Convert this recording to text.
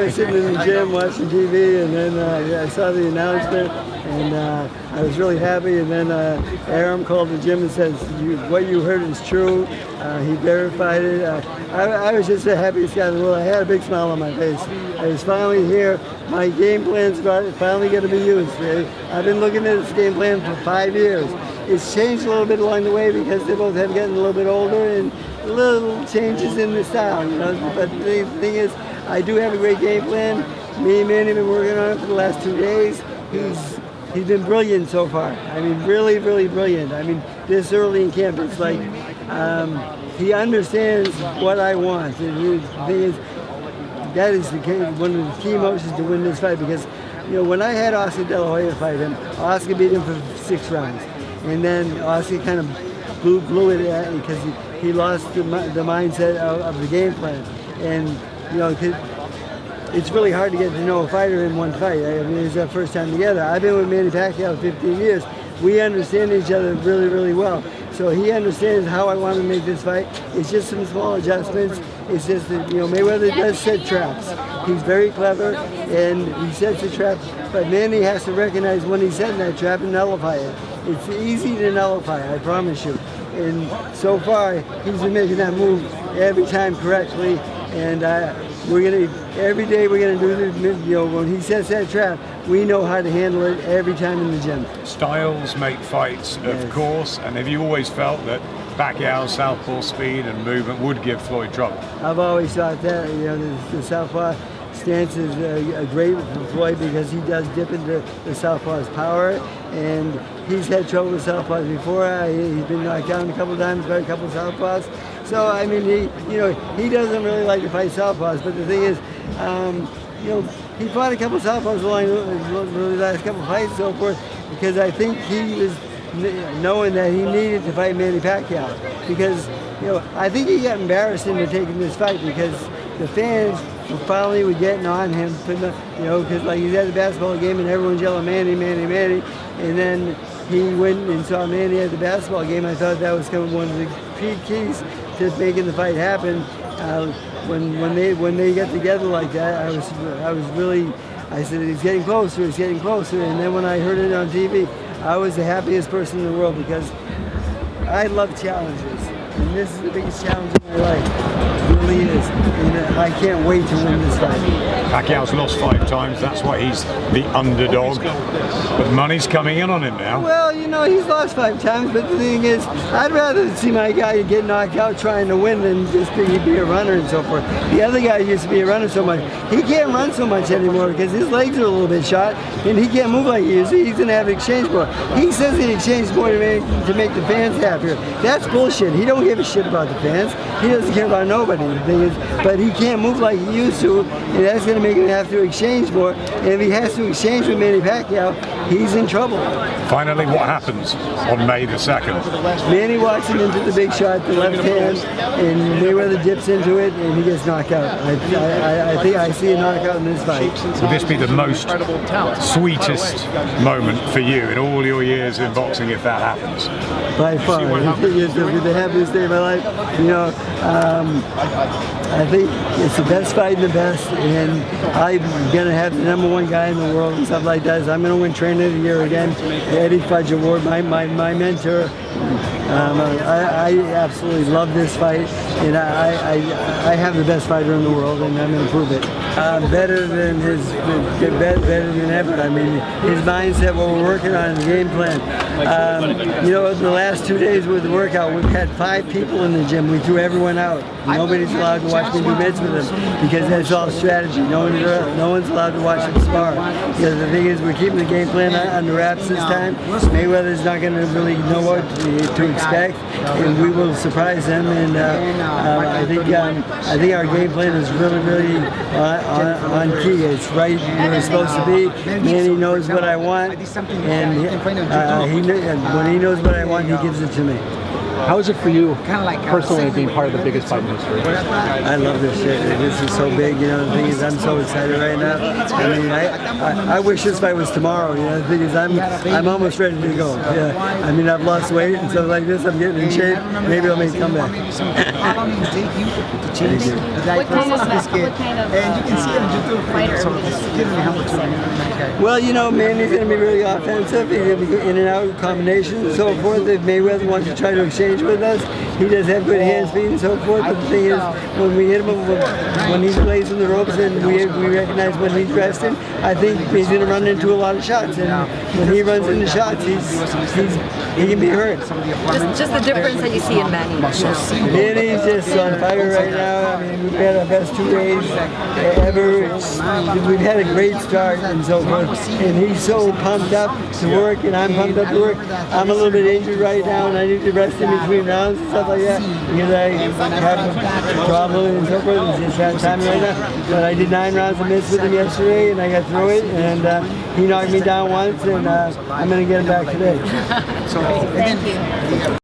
I was sitting in the gym watching TV, and then I saw the announcement, and I was really happy. And then Aram called the gym and says, "What you heard is true." He verified it. I was just the happiest guy in the world. I had a big smile on my face. I was finally here. My game plan's finally going to be used. I've been looking at this game plan for 5 years. It's changed a little bit along the way because they both have gotten a little bit older and little changes in the style, you know. But the thing is, I do have a great game plan. Me and Manny have been working on it for the last 2 days. He's been brilliant so far. I mean, really, really brilliant. I mean, this early in camp, it's like he understands what I want. And the thing is, that is one of the key emotions to win this fight, because, you know, when I had Oscar De La Hoya fight him, Oscar beat him for 6 rounds. And then Oscar kind of blew it at because he lost the mindset of the game plan. And, you know, it's really hard to get to know a fighter in one fight. I mean, it's our first time together. I've been with Manny Pacquiao 15 years. We understand each other really, really well. So he understands how I want to make this fight. It's just some small adjustments. It's just that, you know, Mayweather does set traps. He's very clever, and he sets a trap. But Manny has to recognize when he's setting that trap and nullify it. It's easy to nullify, I promise you. And so far, he's been making that move every time correctly. And every day we're gonna do this. You know, when he sets that trap, we know how to handle it every time in the gym. Styles make fights, of course. And have you always felt that Pacquiao's southpaw speed and movement would give Floyd trouble? I've always thought that. You know, the southpaw stance is great for Floyd because he does dip into the southpaw's power, and he's had trouble with southpaws before. He's been knocked down a couple times by a couple of southpaws. So I mean, he doesn't really like to fight southpaws. But the thing is, you know, he fought a couple of southpaws along the last couple of fights and so forth, because I think he was knowing that he needed to fight Manny Pacquiao, because, you know, I think he got embarrassed into taking this fight because the fans finally were getting on him, you know, because like he's at the basketball game and everyone's yelling Manny, Manny, Manny, and then he went and saw Manny at the basketball game. I thought that was kind of one of the key keys to making the fight happen. When they get together like that, I was really, I said, he's getting closer, and then when I heard it on TV, I was the happiest person in the world, because I love challenges, and this is the biggest challenge in my life. It really is, and I can't wait to win this fight. Pacquiao's lost 5 times, that's why he's the underdog. But money's coming in on him now. Well, you know, he's lost 5 times, but the thing is, I'd rather see my guy get knocked out trying to win than just be a runner and so forth. The other guy used to be a runner so much. He can't run so much anymore because his legs are a little bit shot, and he can't move like he used to. He's going to have to exchange more. He says he exchanged more to make the fans happier. That's bullshit. He don't give a shit about the fans. He doesn't care about nobody. The thing is, but he can't move like he used to, and that's going to make him have to exchange more. And if he has to exchange with Manny Pacquiao, he's in trouble. Finally, what happens on May the 2nd? Manny walks him into the big shot, the left hand, and Mayweather dips into it, and he gets knocked out. I think I see a knockout in this fight. Would this be the most sweetest moment for you in all your years in boxing if that happens? By far. It's the happiest day of my life. You know, I think it's the best fight in the best, and I'm going to have the #1 guy in the world and stuff like that. So I'm going to win Trainer of the Year again. The Eddie Fudge Award, my mentor. I absolutely love this fight, and I have the best fighter in the world, and I'm going to prove it. Better than better than ever. I mean, his mindset, what we're working on, the game plan. You know, the last 2 days with the workout, we've had 5 people in the gym. We threw everyone out. Nobody's allowed to watch me do mitts with them because that's all strategy. No one's allowed to watch them spar. Because the thing is, we're keeping the game plan under wraps this time. Mayweather's not going to really know what to expect, and we will surprise them. And I think our game plan is really on key. It's right where it's supposed to be. Manny knows what I want, and when he knows what I want, he gives it to me. How is it for you personally being part of the biggest fight in history? I love this shit. This is so big. You know, the thing is, I'm so excited right now. I mean, I wish this fight was tomorrow. You know, the thing is, I'm almost ready to go. Yeah. I mean, I've lost weight and stuff like this. I'm getting in shape. Maybe I'll make a comeback. How long did it take you to change What kind of fighter? Well, you know, Manny's going to be really offensive. He's going to be in and out combinations and so forth. If Mayweather wants to try to exchange with us, he does have good hand speed and so forth. But the thing is, when we hit him, when he's blazing the ropes and we recognize when he's resting, I think he's going to run into a lot of shots. And when he runs into shots, he can be hurt. Just the difference that you see in Manny. Manny's just on fire right now. I mean, we've had our best 2 days ever. We've had a great start and so forth. And he's so pumped up to work, and I'm pumped up to work. I'm a little bit injured right now, and I need to rest in between rounds and stuff like that because I have travel and so forth. It's just that time right now. But I did 9 rounds of mitts with him yesterday, and I got through it. And he knocked me down once, and I'm going to get him back today. Thank you.